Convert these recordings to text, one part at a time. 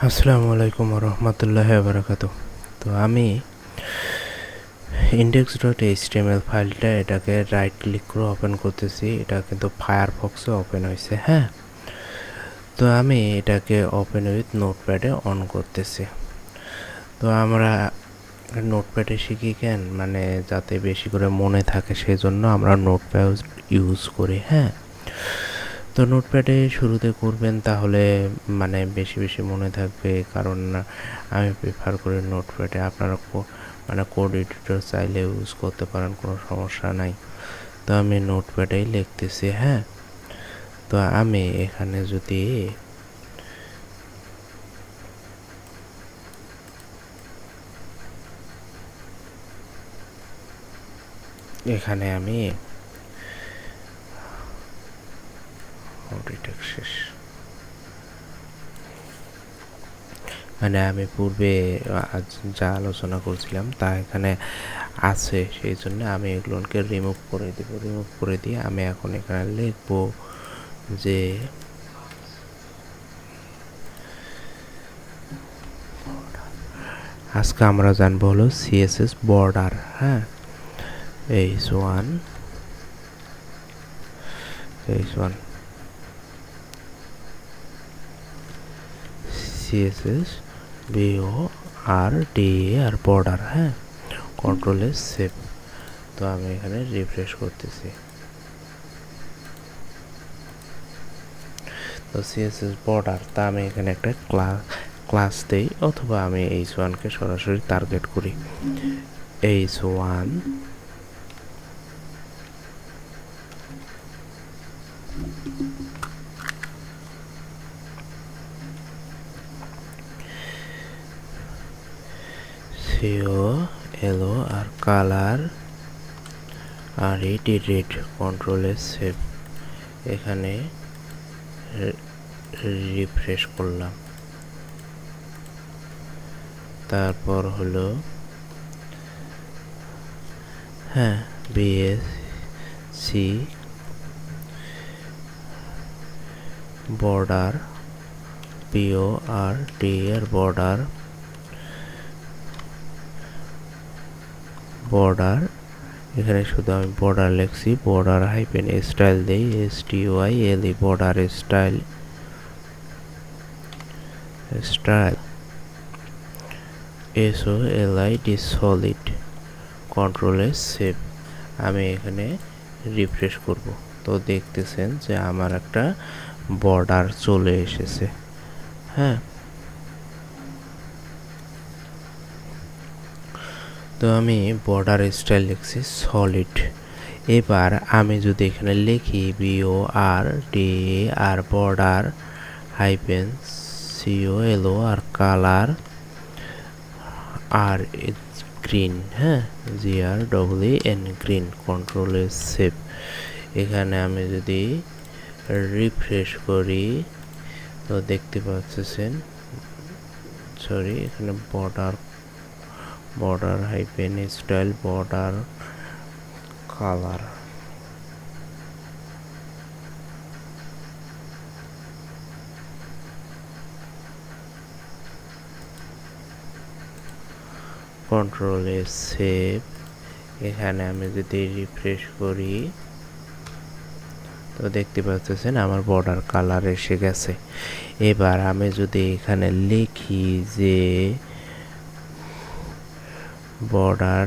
আসসালামু আলাইকুম রহমতুল্লাহ বারাকাতু। তো আমি index.html ফাইলটা এটাকে রাইট ক্লিক করে ওপেন করতেছি। এটা কিন্তু ফায়ারফক্সে ওপেন হয়েছে। হ্যাঁ, তো আমি এটাকে ওপেন উইথ নোটপ্যাডে অন করতেছি। তো আমরা নোটপ্যাডে শিখি কেন, মানে যাতে বেশি করে মনে থাকে, সেজন্য আমরা নোটপ্যাড ইউজ করি। হ্যাঁ, তো নোটপ্যাডে শুরুতে করবেন তাহলে মানে বেশি বেশি মনে থাকবে, কারণ আমি প্রেফার করি নোটপ্যাডে। আপনারা মানে কোড এডিটর চাইলে ইউজ করতে পারেন, কোনো সমস্যা নাই। তো আমি নোটপ্যাডেই লিখতেছি। হ্যাঁ, তো আমি এখানে যদি এখানে আমি শেষ, মানে আমি পূর্বে আজ যা আলোচনা করছিলাম তা এখানে আছে, সেই জন্য আমি এগুলোকে রিমুভ করে দেব। রিমুভ করে দিয়ে আমি এখন এখানে লিখব যে আজকে আমরা জানবো হলো সিএসএস বর্ডার। হ্যাঁ, h1 সিএসএস BORDAR বর্ডার। হ্যাঁ, কন্ট্রোল এস সেভ। তো আমি এখানে রিফ্রেশ করতেছি। তো সিএসএস বর্ডার, তা আমি এখানে একটা ক্লাস দেই, অথবা আমি h1কে সরাসরি টার্গেট করি। h1 COLO আর কালার আর এটি রেড, কন্ট্রোল এস সেভ। এখানে রিফ্রেশ করলাম। তারপর হলো হ্যাঁ BSC border, BORDAR border, border এখানে শুধু আমি বর্ডার লিখছি, বর্ডার হাইপেন স্টাইল দেই, STYLE border style, SOLID solid, control S save. আমি এখানে রিফ্রেশ করব। তো দেখতেছেন যে আমার একটা বর্ডার চলে এসেছে। হ্যাঁ, তো আমি বর্ডার স্টাইল লিখছি সলিড। এবার আমি যদি এখানে লিখি BORDAR বর্ডার হাইপেন COLO আর কালার আর গ্রিন, হ্যাঁ GREEN green, control S save. এখানে আমি যদি রিফ্রেশ করি তো দেখতে পাচ্ছেন, সরি এখানে border hyphen style border colour, control S save. এখানে আমি যদি রিফ্রেশ করি তো দেখতে পাচ্ছেন আমার বর্ডার কালার এসে গেছে। এবার আমি যদি এখানে লিখি যে border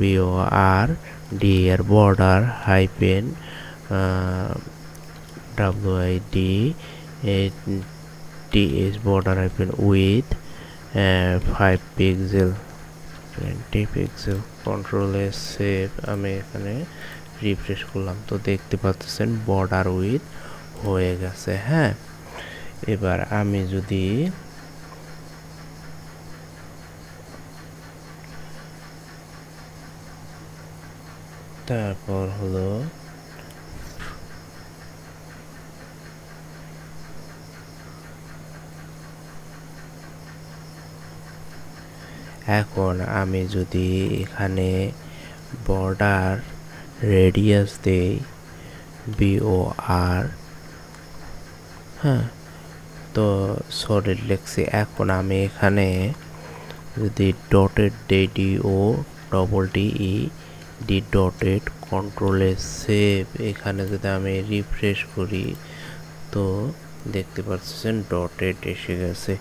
BORDAR border hyphen WIDTH border hyphen with 5 pixel 20 pixel, control S save. আমি এখানে রিফ্রেশ করলাম তো দেখতে পাচ্ছেন বর্ডার উইথ হয়ে গেছে। হ্যাঁ, এবার আমি যদি তারপর হলো এখন আমি যদি এখানে বর্ডার রেডিয়াস দেই BOR হ্যাঁ, তো সলিড লিখছি। এখন আমি এখানে যদি dotted DO double DE D dotted control save, এখানে যদি আমি রিফ্রেশ করি তো দেখতে পাচ্ছেন ডটেড এসে গেছে।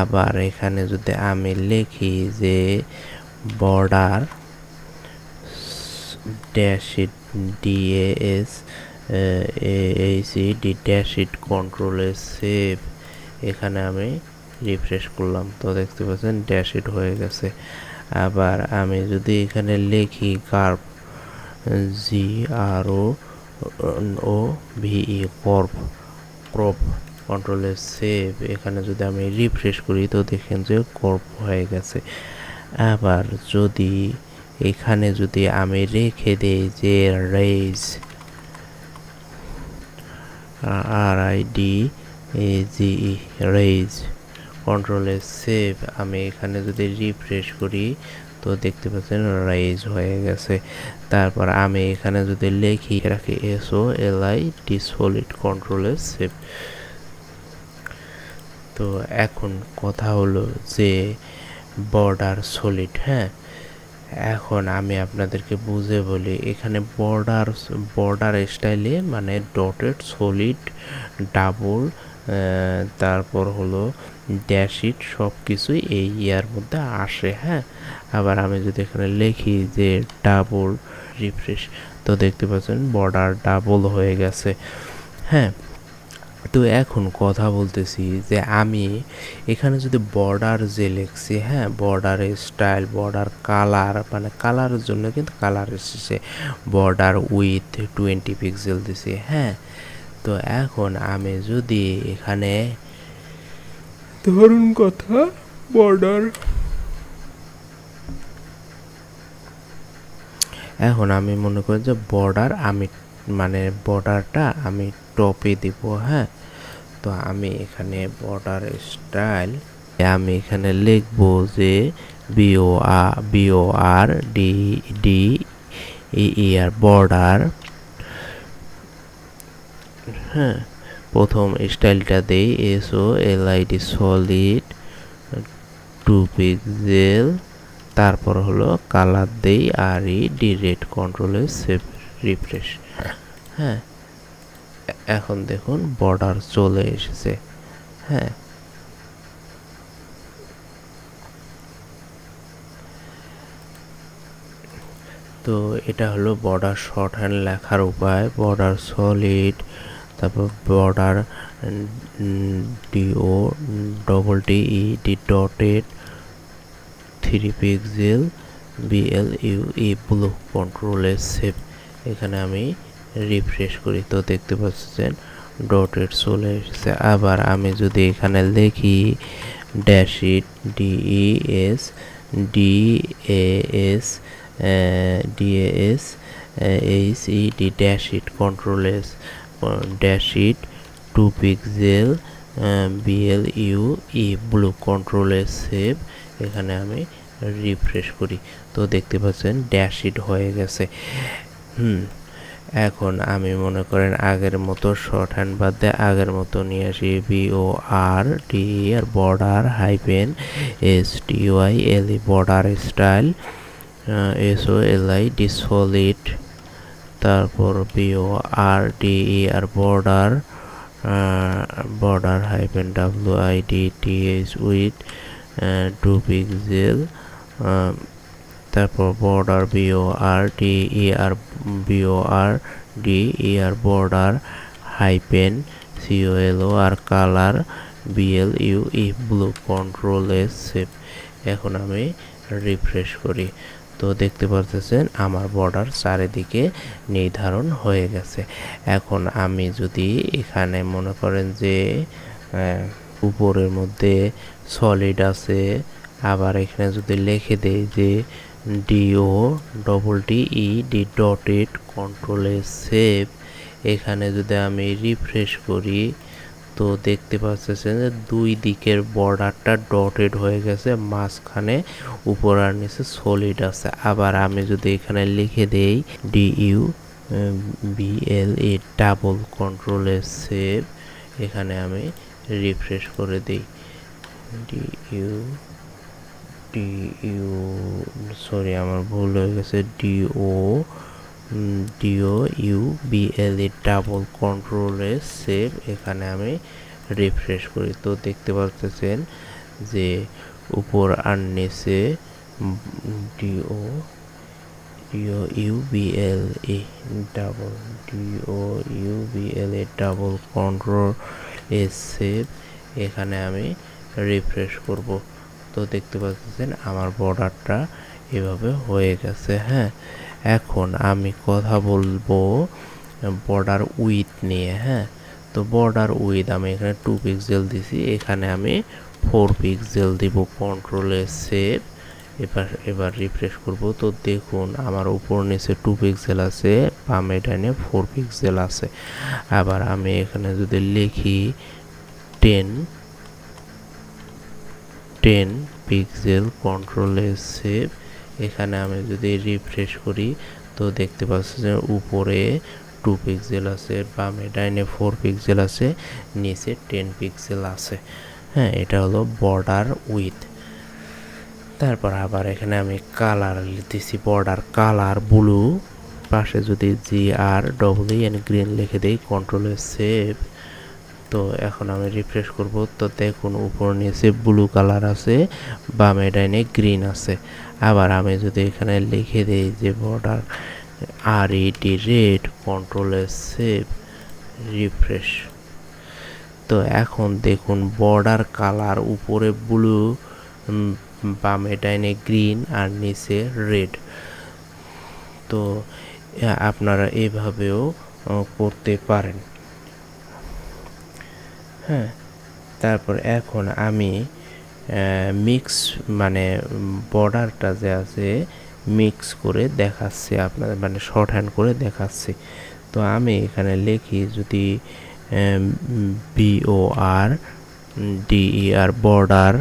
আবার এখানে যদি আমি লিখি যে border dashed DAS AAC dashed control save, এখানে আমি রিফ্রেশ করলাম তো দেখতে পাচ্ছেন ড্যাশিট হয়ে গেছে। আবার আমি যদি এখানে লিখি curve GROVE crop control save, এখানে যদি আমি রিফ্রেশ করি তো দেখেন যে ক্রপ হয়ে গেছে। আবার যদি এখানে যদি আমি রেখে দেই যে রেজ RIDAGE রেজ কন্ট্রোল সেভ, আমি এখানে যদি রিফ্রেশ করি তো দেখতে পাচ্ছেন রাইজ হয়ে গেছে। তারপর আমি এখানে যদি লিখি রাখি SOLID সলিড কন্ট্রোল সেভ। তো এখন কথা হলো যে বর্ডার সলিড। হ্যাঁ, এখন আমি আপনাদেরকে বুঝে বলি, এখানে বর্ডার স্টাইলে মানে ডটেড সলিড ডাবল তারপর হলো ড্যাশিট সব কিছুই এই ইয়ার মধ্যে আসে। হ্যাঁ, আবার আমি যদি এখানে লিখি যে ডাবল রিফ্রেশ তো দেখতে পাচ্ছেন বর্ডার ডাবল হয়ে গেছে। হ্যাঁ, তো এখন কথা বলতেছি যে আমি এখানে যদি বর্ডার যে লিখছি, হ্যাঁ, বর্ডারের স্টাইল বর্ডার কালার মানে কালারের জন্য কিন্তু কালার এসেছে, বর্ডার উইথ 20 পিক্সেল দিছি। হ্যাঁ, তো এখন আমি যদি এখানে ধরুন কথা বর্ডার, এখন আমি মনে করি যে বর্ডার আমি মানে বর্ডারটা আমি টপে দিব। হ্যাঁ, তো আমি এখানে বর্ডার স্টাইল আমি এখানে লিখব যে BORDER বর্ডার। হ্যাঁ, প্রথম স্টাইলটা দেই SOLID সলিড 2 পিক্সেল, তারপর হলো কালার দেই RED রেড কন্ট্রোলে সেভ রিফ্রেশ। হ্যাঁ, এখন দেখুন বর্ডার চলে এসেছে। হ্যাঁ, তো এটা হলো বর্ডার শর্ট হ্যান্ড লেখার উপায়, বর্ডার সলিড, তারপর border DO double DE D dotted 3 pixel BLUE blue কন্ট্রোলে সেভ। এখানে আমি রিফ্রেশ করি তো দেখতে পাচ্ছেন ডটেড চলে এসেছে। আবার আমি যদি এখানে লিখি dashed DAS HED dashed control dashed 2 pixel BLUE blue control save, এখানে আমি রিফ্রেশ করি তো দেখতে পাচ্ছেন ড্যাশিট হয়ে গেছে। এখন আমি মনে করেন আগের মতো শর্ট হ্যান্ড বাদ দিয়ে আগের মতো নিয়ে আসি BORDER border hyphen STYLE border style SOLID solid, তারপর BORDER border hyphen WIDTH width 2 pixel, তারপর border BORDER border hyphen COLOR colour BLUE blue control save. এখন আমি রিফ্রেশ করি তো দেখতে পাচ্ছেন আমার বর্ডার চারিদিকে নির্ধারণ হয়ে গেছে। এখন আমি যদি এখানে মনে করেন যে উপরের মধ্যে সলিড আছে, আবার এখানে যদি লিখে দেই যে DO double DE D dotted কন্ট্রোলে সেভ, এখানে যদি আমি রিফ্রেশ করি তো দেখতে পাচ্ছেন যে দুই দিকের বর্ডারটা ডটেড হয়ে গেছে, মাঝখানে উপর আর নিচে সলিড আছে। আবার আমি যদি এখানে লিখে দেই DUBLE ডাবল কন্ট্রোলে সেভ, এখানে আমি রিফ্রেশ করে দিই সরি আমার ভুল হয়ে গেছে DOUBLE ডাবল কন্ট্রোলে সেভ এখানে আমি রিফ্রেশ করি তো দেখতে পাচ্ছেন যে উপর আর নিচে DOUBLE ডাবল কন্ট্রোল সেভ এখানে আমি রিফ্রেশ করব তো দেখতে পাচ্ছেন আমার বর্ডারটা এভাবে হয়ে গেছে। হ্যাঁ, এখন আমি কথা বলবো বর্ডার উইথ নিয়ে। হ্যাঁ, তো বর্ডার উইথ আমি এখানে 2 পিক্সেল দিছি, এখানে আমি 4 পিক্সেল দিব। কন্ট্রোলে সেভ এবার রিফ্রেশ করব তো দেখুন আমার উপর নিচে 2 পিক্সেল আছে, বামে ডাইনে 4 পিক্সেল আছে। আবার আমি এখানে যদি লিখি 10 পিক্সেল কন্ট্রোলে সেভ এখানে আমি যদি রিফ্রেশ করি তো দেখতে পাচ্ছি যে উপরে 2 পিক্সেল আছে, বামে ডাইনে 4 পিক্সেল আছে, নিচে 10 পিক্সেল আছে। হ্যাঁ, এটা হলো বর্ডার উইথ। তারপর আবার এখানে আমি কালার দিছি, বর্ডার কালার ব্লু, পাশে যদি GREEN গ্রিন লিখে দিই, কন্ট্রোলে সেভ। তো এখন আমি রিফ্রেশ করব তো দেখুন উপর নিচে ব্লু কালার আছে, বামে ডাইনে গ্রিন আছে। আবার আমি যদি এখানে লিখে দিই যে বর্ডার রেড, কন্ট্রোলে সেভ রিফ্রেশ। তো এখন দেখুন বর্ডার কালার উপরে ব্লু, বামে ডাইনে গ্রিন আর নিচে রেড। তো আপনারা এভাবেও করতে পারেন। হ্যাঁ, তারপর এখন আমি মিক্স মানে বর্ডারটা যে আছে মিক্স করে দেখাচ্ছি আপনাদের, মানে শর্ট হ্যান্ড করে দেখাচ্ছি। তো আমি এখানে লিখি যদি BORDER border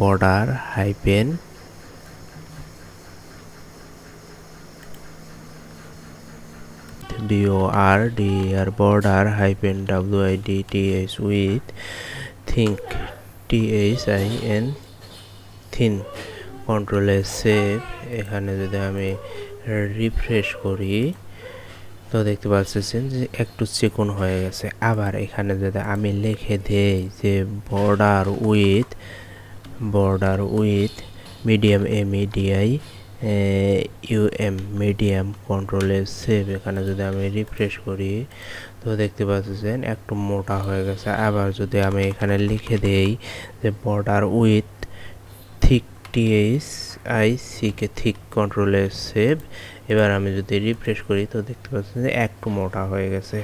border hyphen border hyphen WIDTH with think THIN thin কন্ট্রোলে সেভ এখানে যদি আমি রিফ্রেশ করি তো দেখতে পাচ্ছেন যে একটু চিকন হয়ে গেছে। আবার এখানে যদি আমি লিখে দেই যে বর্ডার উইথ মিডিয়াম মিডিয়াম কন্ট্রোলে সেভ এখানে যদি আমি রিফ্রেশ করি তো দেখতে পাচ্ছেন একটু মোটা হয়ে গেছে। আবার যদি আমি এখানে লিখে দেই যে border with thick THIC thick কন্ট্রোলে সেভ এবার আমি যদি রিফ্রেশ করি তো দেখতে পাচ্ছেন যে একটু মোটা হয়ে গেছে।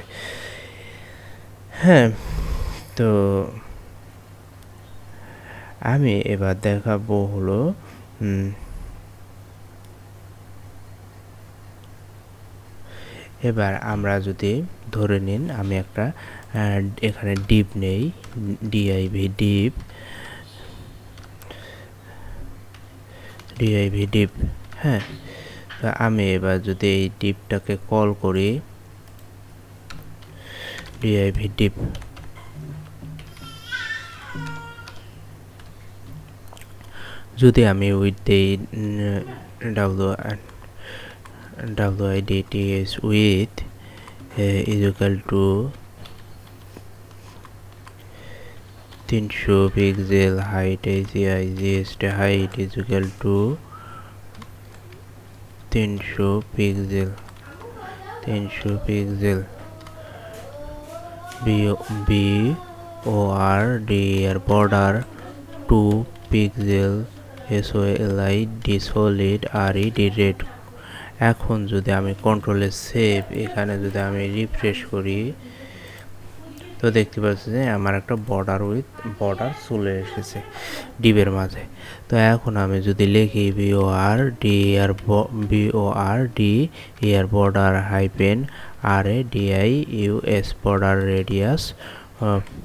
হ্যাঁ, তো আমি এবার দেখাবো হলো এবার আমরা যদি ধরে নিন আমি একটা এখানে ডিপ নেই, ডিপ হ্যাঁ, তো আমি এবার যদি এই ডিপটাকে কল করি ডিপ যদি আমি উইথ দেই WIDTH with is equal to 300 pixel height HIGST height is equal to 300 pixel BORDER border 2 pixel solid RED red। এখন যদি আমি কন্ট্রোলে সেভ এখানে যদি আমি রিফ্রেশ করি তো দেখতে পাচ্ছি যে আমার একটা বর্ডার চলে এসেছে ডিপের মাঝে। তো এখন আমি যদি লিখি BORDER border hyphen RADIUS border radius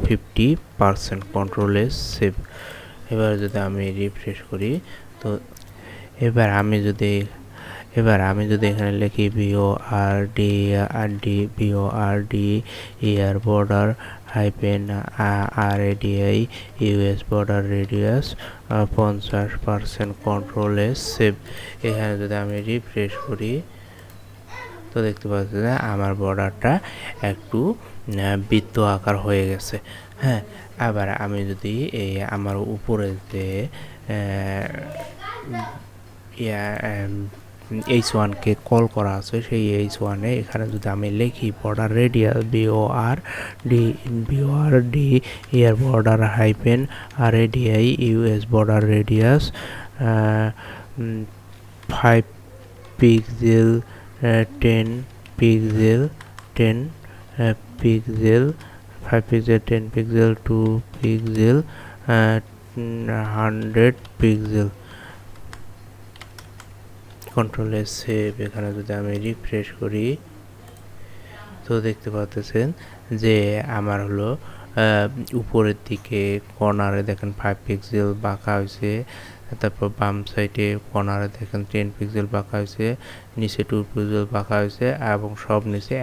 50% কন্ট্রোলে সেভ এবার যদি আমি রিফ্রেশ করি তো এবার আমি যদি এবার আমি যদি এখানে লিখি BORD air border hyphen RADI US border radius 50% control S save. এখানে যদি আমি রিফ্রেশ করি তো দেখতে পাচ্ছি যে আমার বর্ডারটা একটু বৃত্ত আকার হয়ে গেছে। হ্যাঁ, আবার আমি যদি এই আমার উপরে যে H1কে কল করা আছে সেই H1-এ এখানে যদি আমি লিখি border radius BORD air border hyphen RADI US border radius 5 pixel 10 pixel 10 pixel 5 pixel 10 pixel 2 pixel 100 pixel control S save. এখানে যদি আমি রিফ্রেশ করি তো দেখতে পাচ্ছেন যে আমার হলো উপরের দিকে কর্নারে দেখেন 5 পিক্সেল বাঁকা হয়েছে, তারপর বাম সাইডে কর্নারে দেখেন 10 পিক্সেল বাঁকা হয়েছে, নিচে 2 পিক্সেল বাঁকা হয়েছে এবং সব নিচে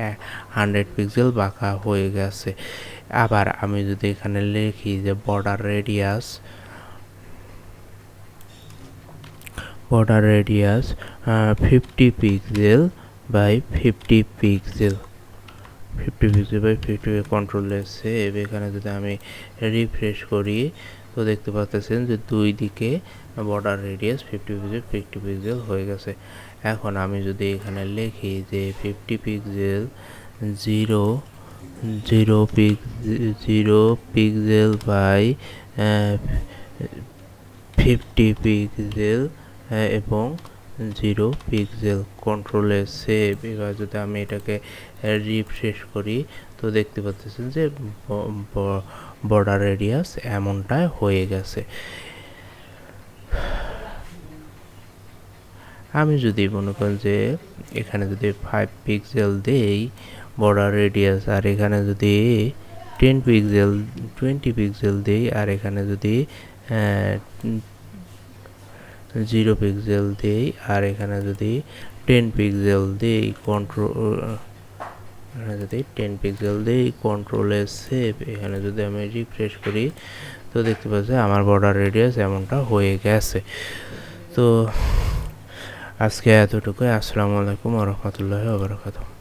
100 পিক্সেল বাঁকা হয়ে গেছে। আবার আমি যদি এখানে লিখি যে border radius 50 pixel by 50 pixel 50 pixel by 50 control S save. এখানে যদি আমি রিফ্রেশ করি তো দেখতে পাচ্ছেন যে দুই দিকে বর্ডার রেডিয়াস 50 পিক্সেল হয়ে গেছে। এখন আমি যদি এখানে লিখি যে 50 পিক্সেল 0 পিক্সেল বাই 50 পিক্সেল এবং 0 পিক্সেল কন্ট্রোল এস সেভ। এবার যদি আমি এটাকে রিফ্রেশ করি তো দেখতে পাচ্ছেন যে বর্ডার রেডিয়াস এমনটা হয়ে গেছে। আমি যদি মনে করেন যে এখানে যদি 5 পিক্সেল দেই বর্ডার রেডিয়াস আর এখানে যদি 20 পিক্সেল দেই আর এখানে যদি 0 পিক্সেল দেই আর এখানে যদি 10 পিক্সেল দেই কন্ট্রোল এস সেভ। এখানে যদি আমি রিফ্রেশ করি তো দেখতে পাচ্ছি আমার বর্ডার রেডিয়াস এমনটা হয়ে গেছে। তো আজকে এতটুকুই। আসসালামু আলাইকুম ওয়া রাহমাতুল্লাহি ওয়া বারাকাতুহু।